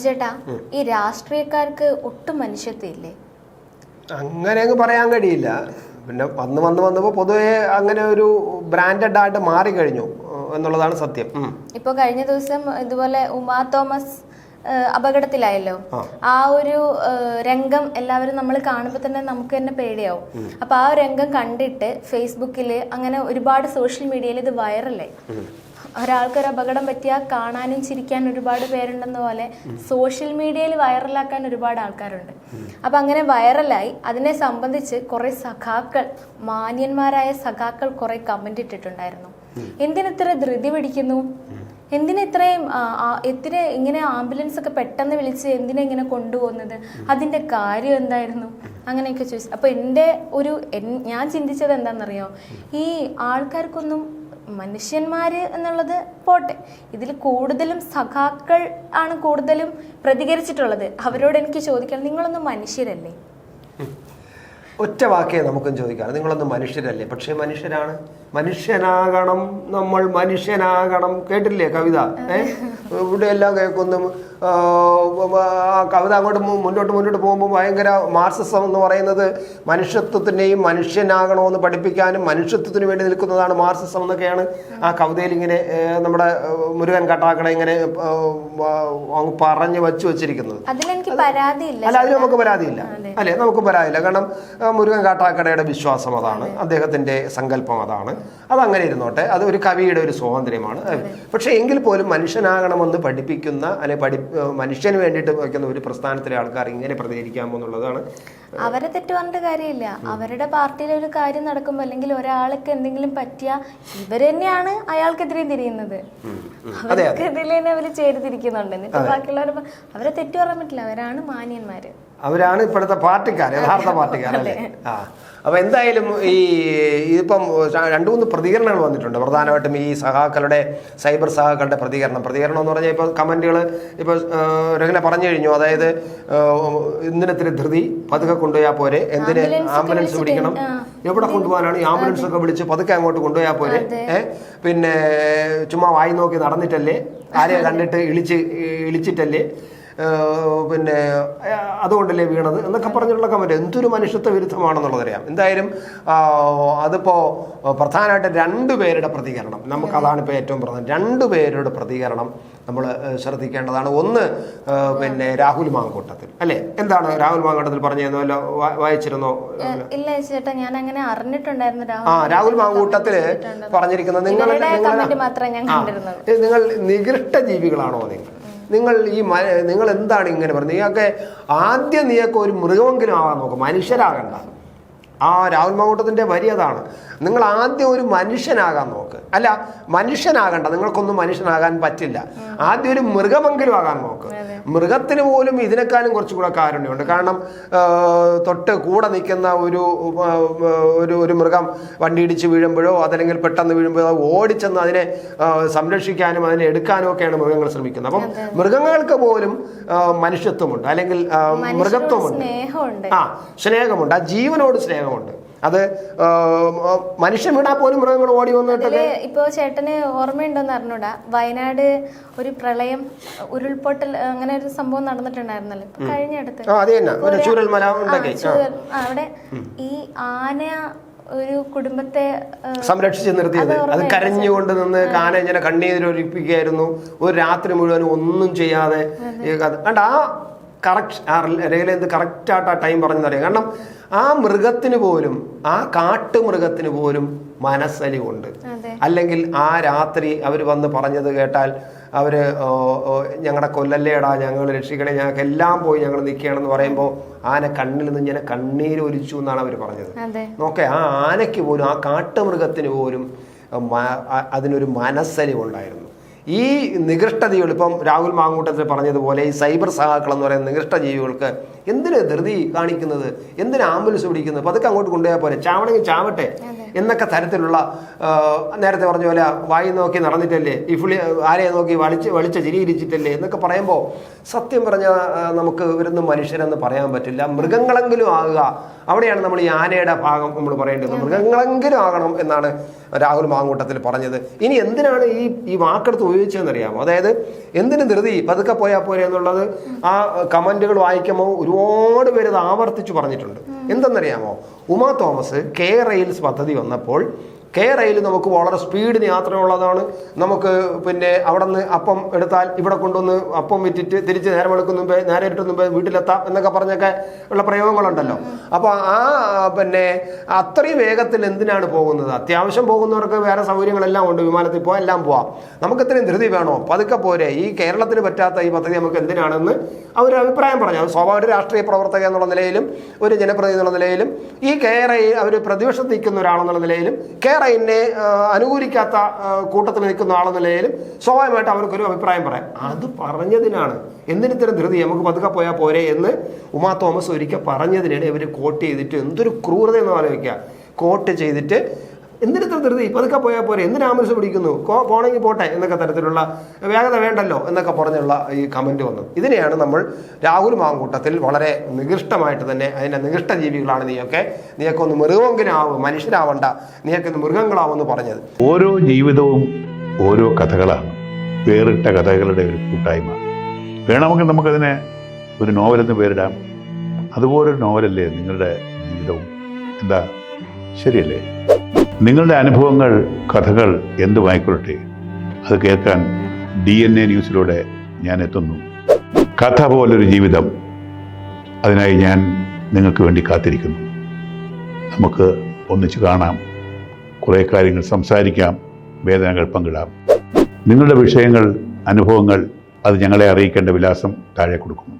ചേട്ടാ, ഈ രാഷ്ട്രീയക്കാർക്ക് ഒട്ടും മനുഷ്യത്വം ഇല്ലേ? അങ്ങനെ അങ്ങ് പറയാൻ കഴിയില്ല. പിന്നെ വന്നപ്പോൾ പൊതുവെ അങ്ങനെ ഒരു ബ്രാൻഡഡ് ആയിട്ട് മാറിക്കഴിഞ്ഞു എന്നുള്ളതാണ് സത്യം. ഇപ്പൊ കഴിഞ്ഞ ദിവസം ഇതുപോലെ ഉമാ തോമസ് അപകടത്തിലായല്ലോ. ആ ഒരു രംഗം എല്ലാവരും നമ്മൾ കാണുമ്പോൾ തന്നെ നമുക്ക് തന്നെ പേടിയാവും. അപ്പൊ ആ രംഗം കണ്ടിട്ട് ഫേസ്ബുക്കില് അങ്ങനെ ഒരുപാട് സോഷ്യൽ മീഡിയയിൽ ഇത് വൈറലായി. ഒരാൾക്കൊരു അപകടം പറ്റിയാൽ കാണാനും ചിരിക്കാനും ഒരുപാട് പേരുണ്ടെന്ന പോലെ സോഷ്യൽ മീഡിയയിൽ വൈറലാക്കാൻ ഒരുപാട് ആൾക്കാരുണ്ട്. അപ്പൊ അങ്ങനെ വൈറലായി അതിനെ സംബന്ധിച്ച് കുറെ സഖാക്കൾ, മാന്യന്മാരായ സഖാക്കൾ കുറെ കമന്റ് ഇട്ടിട്ടുണ്ടായിരുന്നു. എന്തിനിത്ര ധൃതി പിടിക്കുന്നു, എന്തിനെത്രയും ഇങ്ങനെ ആംബുലൻസ് ഒക്കെ പെട്ടെന്ന് വിളിച്ച് എന്തിനാ ഇങ്ങനെ കൊണ്ടുപോകുന്നത്, അതിന്റെ കാര്യം എന്തായിരുന്നു, അങ്ങനെയൊക്കെ ചോദിച്ചു. അപ്പൊ ഞാൻ ചിന്തിച്ചത് എന്താണെന്നറിയോ, ഈ ആൾക്കാർക്കൊന്നും മനുഷ്യന്മാര് എന്നുള്ളത് പോട്ടെ, ഇതിൽ കൂടുതലും സഖാക്കൾ ആണ് കൂടുതലും പ്രതികരിച്ചിട്ടുള്ളത്. അവരോട് എനിക്ക് ചോദിക്കണം, നിങ്ങളൊന്നും മനുഷ്യരല്ലേ? ഒറ്റ വാക്കേ നമുക്കും ചോദിക്കാം, നിങ്ങളൊന്നും മനുഷ്യരല്ലേ? പക്ഷെ മനുഷ്യരാണ്. മനുഷ്യനാകണം, നമ്മൾ മനുഷ്യനാകണം. കേട്ടില്ലേ കവിത? ഇവിടെ എല്ലാം കേൾക്കുന്നു. കവിത അങ്ങോട്ട് മുന്നോട്ട് പോകുമ്പോൾ ഭയങ്കര മാർക്സിസം എന്ന് പറയുന്നത് മനുഷ്യത്വത്തിൻ്റെയും മനുഷ്യനാകണമെന്ന് പഠിപ്പിക്കാനും മനുഷ്യത്വത്തിന് വേണ്ടി നിൽക്കുന്നതാണ് മാർക്സിസം എന്നൊക്കെയാണ് ആ കവിതയിൽ ഇങ്ങനെ നമ്മുടെ മുരുകൻ കാട്ടാക്കട ഇങ്ങനെ പറഞ്ഞു വെച്ചിരിക്കുന്നത്. അല്ല, അതിൽ നമുക്ക് പരാതിയില്ല. അല്ലേ, നമുക്ക് പരാതിയില്ല. കാരണം മുരുകൻ കാട്ടാക്കടയുടെ വിശ്വാസം അതാണ്, അദ്ദേഹത്തിന്റെ സങ്കല്പം അതാണ്. അതങ്ങനെ ഇരുന്നോട്ടെ, അത് ഒരു കവിയുടെ ഒരു സ്വാതന്ത്ര്യമാണ്. പക്ഷെ എങ്കിൽ പോലും മനുഷ്യനാകണമെന്ന് പഠിപ്പിക്കുന്ന അല്ലെ മനുഷ്യന് വേണ്ടിയിട്ട് വയ്ക്കുന്ന ഒരു പ്രസ്ഥാനത്തിലെ ആൾക്കാർ ഇങ്ങനെ പ്രതികരിക്കാമോ എന്നുള്ളതാണ്. അവരെ തെറ്റു പറഞ്ഞിട്ട് കാര്യമില്ല. അവരുടെ പാർട്ടിയിലെ ഒരു കാര്യം നടക്കുമ്പോൾ അല്ലെങ്കിൽ ഒരാൾക്ക് എന്തെങ്കിലും പറ്റിയാൽ ഇവർ തന്നെയാണ് അയാൾക്കെതിരെ തിരിയുന്നത്. അവർക്കെതിരെ തന്നെ അവർ ചേർത്തിരിക്കുന്നുണ്ട്. എന്നിട്ട് ബാക്കിയുള്ളവർ അവരെ തെറ്റു പറയാൻ പറ്റില്ല. അവരാണ് മാന്യന്മാര്, അവരാണ് ഇപ്പോഴത്തെ പാർട്ടിക്കാർ, യഥാർത്ഥ പാർട്ടിക്കാർ അല്ലേ? അപ്പോൾ എന്തായാലും ഇതിപ്പം 2-3 പ്രതികരണങ്ങൾ വന്നിട്ടുണ്ട്. പ്രധാനമായിട്ടും ഈ സഹാക്കളുടെ, സൈബർ സഹാക്കളുടെ പ്രതികരണം എന്ന് പറഞ്ഞാൽ ഇപ്പോൾ കമന്റുകൾ ഇപ്പോൾ രഹന പറഞ്ഞു കഴിഞ്ഞു. അതായത് എന്തിനെത്തിരി ധൃതി, പതുക്കെ കൊണ്ടുപോയാൽ പോരെ, എന്തിന് ആംബുലൻസ് പിടിക്കണം, എവിടെ കൊണ്ടുപോകാനാണ്? ഈ ആംബുലൻസ് ഒക്കെ വിളിച്ച് പതുക്കെ അങ്ങോട്ട് കൊണ്ടുപോയാൽ പോരെ, പിന്നെ ചുമ്മാ വായി നോക്കി നടന്നിട്ടല്ലേ, ആരെയും കണ്ടിട്ട് ഇളിച്ചിട്ടല്ലേ, പിന്നെ അതുകൊണ്ടല്ലേ വീണത് എന്നൊക്കെ പറഞ്ഞിട്ടുള്ള കമന്റ് എന്തൊരു മനുഷ്യത്വ വിരുദ്ധമാണെന്നുള്ളതറിയാം. എന്തായാലും അതിപ്പോൾ പ്രധാനമായിട്ട് 2 പേരുടെ പ്രതികരണം, നമുക്കതാണ് ഇപ്പോൾ ഏറ്റവും പ്രധാനം. 2 പേരുടെ പ്രതികരണം നമ്മൾ ശ്രദ്ധിക്കേണ്ടതാണ്. ഒന്ന് പിന്നെ രാഹുൽ മാങ്കൂട്ടത്തിൽ അല്ലേ? എന്താണ് രാഹുൽ മാങ്കൂട്ടത്തിൽ പറഞ്ഞതെന്നോ വല്ല വായിച്ചിരുന്നോ? ഇല്ല ചേട്ടാ, ഞാൻ അങ്ങനെ അറിഞ്ഞിട്ടുണ്ടായിരുന്നു. രാഹുൽ മാങ്കൂട്ടത്തിൽ പറഞ്ഞിരിക്കുന്നത് നിങ്ങൾ നികൃഷ്ട ജീവികളാണോ നിങ്ങൾ എന്താണ് ഇങ്ങനെ പറഞ്ഞത്? നീയൊക്കെ ആദ്യം നീയൊക്കെ ഒരു മൃഗമെങ്കിലും ആവാൻ നോക്കും, മനുഷ്യരാകണ്ട. രാഹുൽ മാങ്കൂട്ടത്തിൻ്റെ വരി അതാണ്. നിങ്ങൾ ആദ്യം ഒരു മനുഷ്യനാകാൻ നോക്ക്. അല്ല, മനുഷ്യനാകണ്ട, നിങ്ങൾക്കൊന്നും മനുഷ്യനാകാൻ പറ്റില്ല. ആദ്യം ഒരു മൃഗമെങ്കിലും ആകാൻ നോക്ക്. മൃഗത്തിന് പോലും ഇതിനേക്കാളും കുറച്ചുകൂടെ കാരുണ്യമുണ്ട്. കാരണം തൊട്ട് കൂടെ നിൽക്കുന്ന ഒരു മൃഗം വണ്ടി ഇടിച്ച് വീഴുമ്പോഴോ അതല്ലെങ്കിൽ പെട്ടെന്ന് വീഴുമ്പോഴോ ഓടിച്ചെന്ന് അതിനെ സംരക്ഷിക്കാനും അതിനെ എടുക്കാനും ഒക്കെയാണ് മൃഗങ്ങൾ ശ്രമിക്കുന്നത്. അപ്പം മൃഗങ്ങൾക്ക് പോലും മനുഷ്യത്വമുണ്ട്, അല്ലെങ്കിൽ മൃഗത്വമുണ്ട്, സ്നേഹമുണ്ട്, ആ ജീവനോട് സ്നേഹമുണ്ട്. അത് മനുഷ്യൻ വിടാ പോലും മൃഗങ്ങൾ ഓടി വന്നിട്ട്. ഇപ്പൊ ചേട്ടന് ഓർമ്മയുണ്ടോന്ന് അറിഞ്ഞൂടാ, വയനാട് ഒരു പ്രളയം, ഉരുൾപൊട്ടൽ, അങ്ങനെ ഒരു സംഭവം നടന്നിട്ടുണ്ടായിരുന്നല്ലോ കഴിഞ്ഞ അടുത്ത്. അവിടെ ഈ ആന ഒരു കുടുംബത്തെ സംരക്ഷിച്ച് നിർത്തിയത്, അത് കരഞ്ഞുകൊണ്ട് നിന്ന് ആന ഇങ്ങനെ കണ്ണീരൊലിപ്പിക്കുകയായിരുന്നു. ഒരു രാത്രി മുഴുവനും ഒന്നും ചെയ്യാതെ കണ്ട കറക്റ്റായിട്ട് ആ ടൈം പറഞ്ഞറിയാം. കാരണം ആ മൃഗത്തിന് പോലും, ആ കാട്ടുമൃഗത്തിന് പോലും മനസ്സലിവുണ്ട്. അല്ലെങ്കിൽ ആ രാത്രി അവർ വന്ന് പറഞ്ഞത് കേട്ടാൽ അവര് ഞങ്ങളുടെ കൊല്ലല്ലേടാ, ഞങ്ങൾ രക്ഷിക്കണേ, ഞങ്ങൾക്ക് എല്ലാം പോയി ഞങ്ങൾ നിൽക്കുകയാണെന്ന് പറയുമ്പോൾ ആന കണ്ണിൽ നിന്ന് ഇങ്ങനെ കണ്ണീര് ഒലിച്ചു എന്നാണ് അവർ പറഞ്ഞത്. നോക്കെ, ആ ആനയ്ക്ക് പോലും, ആ കാട്ടുമൃഗത്തിന് പോലും അതിനൊരു മനസ്സലിവുണ്ടായിരുന്നു. ഈ നികൃഷ്ടജീവികൾ, ഇപ്പം രാഹുൽ മാങ്കൂട്ടത്തിൽ പറഞ്ഞതുപോലെ ഈ സൈബർ സഹാക്കൾ എന്ന് പറയുന്ന നികൃഷ്ട ജീവികൾക്ക് എന്തിന് ധൃതി കാണിക്കുന്നത്, എന്തിന് ആംബുലൻസ് പിടിക്കുന്നത്, പതുക്കെ അങ്ങോട്ട് കൊണ്ടുപോയാൽ പോലെ, ചാവണമെങ്കിൽ ചാവട്ടെ എന്നൊക്കെ തരത്തിലുള്ള നേരത്തെ പറഞ്ഞ പോലെ വായി നോക്കി നടന്നിട്ടല്ലേ, ഈ പുള്ളി ആരെയെ നോക്കി വളിച്ച ചിരിയിരിച്ചിട്ടല്ലേ എന്നൊക്കെ പറയുമ്പോൾ സത്യം പറഞ്ഞാൽ നമുക്ക് ഇവരൊന്നും മനുഷ്യരെന്ന് പറയാൻ പറ്റില്ല. മൃഗങ്ങളെങ്കിലും ആകുക, അവിടെയാണ് നമ്മൾ ഈ ആനയുടെ ഭാഗം നമ്മൾ പറയേണ്ടത്. മൃഗങ്ങളെങ്കിലും ആകണം എന്നാണ് രാഹുൽ മാങ്കൂട്ടത്തിൽ പറഞ്ഞത്. ഇനി എന്തിനാണ് ഈ വാക്കെടുത്ത് ഉപയോഗിച്ചതെന്നറിയാമോ? അതായത് എന്തിന് ധൃതി, പതുക്കെ പോയാൽ പോരെ എന്നുള്ളത് ആ കമന്റുകൾ വായിക്കുമ്പോൾ ഒരുപാട് പേര് അത് ആവർത്തിച്ചു പറഞ്ഞിട്ടുണ്ട്. എന്തെന്നറിയാമോ? ഉമാ തോമസ് കെ റെയിൽസ് പദ്ധതി വന്നപ്പോൾ കെ റെയിൽ നമുക്ക് വളരെ സ്പീഡിന് യാത്രയുള്ളതാണ്. നമുക്ക് പിന്നെ അവിടെ നിന്ന് അപ്പം എടുത്താൽ ഇവിടെ കൊണ്ടുവന്ന് അപ്പം വിറ്റിട്ട് തിരിച്ച് നേരം എടുക്കുന്ന മുമ്പേ നേരെ ഇട്ടുന്ന മുമ്പേ വീട്ടിലെത്താം എന്നൊക്കെ പറഞ്ഞൊക്കെ ഉള്ള പ്രയോഗങ്ങളുണ്ടല്ലോ. അപ്പോൾ പിന്നെ അത്രയും വേഗത്തിൽ എന്തിനാണ് പോകുന്നത്? അത്യാവശ്യം പോകുന്നവർക്ക് വേറെ സൗകര്യങ്ങളെല്ലാം ഉണ്ട്, വിമാനത്തിൽ പോകാം, എല്ലാം പോവാം. നമുക്ക് ഇത്രയും ധൃതി വേണോ? പതുക്കെ പോരെ. ഈ കേരളത്തിന് പറ്റാത്ത ഈ പദ്ധതി നമുക്ക് എന്തിനാണെന്ന് അവർ അഭിപ്രായം പറഞ്ഞു. സ്വാഭാവിക രാഷ്ട്രീയ പ്രവർത്തക എന്നുള്ള നിലയിലും ഒരു ജനപ്രതിനിധി എന്നുള്ള നിലയിലും ഈ കെ റെയിൽ അവർ പ്രതിപക്ഷത്ത് നിൽക്കുന്ന ഒരാളെന്നുള്ള നിലയിലും കെ റെയിലിനെ അനുകൂലിക്കാത്ത കൂട്ടത്തിൽ നിൽക്കുന്ന ആളെന്ന നിലയിലും സ്വാഭാവികമായിട്ട് അവർക്കൊരു അഭിപ്രായം പറയാം. അത് പറഞ്ഞതിനാണ് എന്തിനിത്തരം ധൃതി, നമുക്ക് പതുക്കെ പോയാൽ പോരെ എന്ന് ഉമാ തോമസ് ഒരിക്കൽ പറഞ്ഞതിനിടെ ഇവർ കോട്ട് ചെയ്തിട്ട് എന്തൊരു ക്രൂരത എന്ന് ആലോചിക്കുക. കോട്ട് ചെയ്തിട്ട് എന്തിനിത്ര ധൃതി, പതുക്കെ പോയാൽ പോരെ, എന്തിനാമസ് പിടിക്കുന്നു, പോണെങ്കിൽ പോട്ടെ എന്നൊക്കെ തരത്തിലുള്ള വേഗത വേണ്ടല്ലോ എന്നൊക്കെ പറഞ്ഞുള്ള ഈ കമൻറ്റ് വന്നു. ഇതിനെയാണ് നമ്മൾ രാഹുൽ മാങ്കൂട്ടത്തിൽ വളരെ നികൃഷ്ടമായിട്ട് തന്നെ അതിൻ്റെ നികൃഷ്ട ജീവികളാണ് നീയൊക്കെ ഒന്ന് മൃഗമെങ്കിലാവും, മനുഷ്യരാവണ്ട, നീയൊക്കെ മൃഗങ്ങളാവെന്ന് പറഞ്ഞത്. ഓരോ ജീവിതവും ഓരോ കഥകളാണ്, വേറിട്ട കഥകളുടെ ഒരു കൂട്ടായ്മ. വേണമെങ്കിൽ നമുക്കതിനെ ഒരു നോവലെന്ന് പേരിടാം. അതുപോലൊരു നോവലല്ലേ നിങ്ങളുടെ ജീവിതവും? എന്താ, ശരിയല്ലേ? നിങ്ങളുടെ അനുഭവങ്ങൾ, കഥകൾ എന്തുമായിക്കൊള്ളട്ടെ, അത് കേൾക്കാൻ DNA ന്യൂസിലൂടെ ഞാൻ എത്തുന്നു. കഥ പോലൊരു ജീവിതം, അതിനായി ഞാൻ നിങ്ങൾക്ക് വേണ്ടി കാത്തിരിക്കുന്നു. നമുക്ക് ഒന്നിച്ച് കാണാം, കുറേ കാര്യങ്ങൾ സംസാരിക്കാം, വേദനകൾ പങ്കിടാം. നിങ്ങളുടെ വിഷയങ്ങൾ, അനുഭവങ്ങൾ അത് ഞങ്ങളെ അറിയിക്കേണ്ട വിലാസം താഴെ കൊടുക്കുന്നു.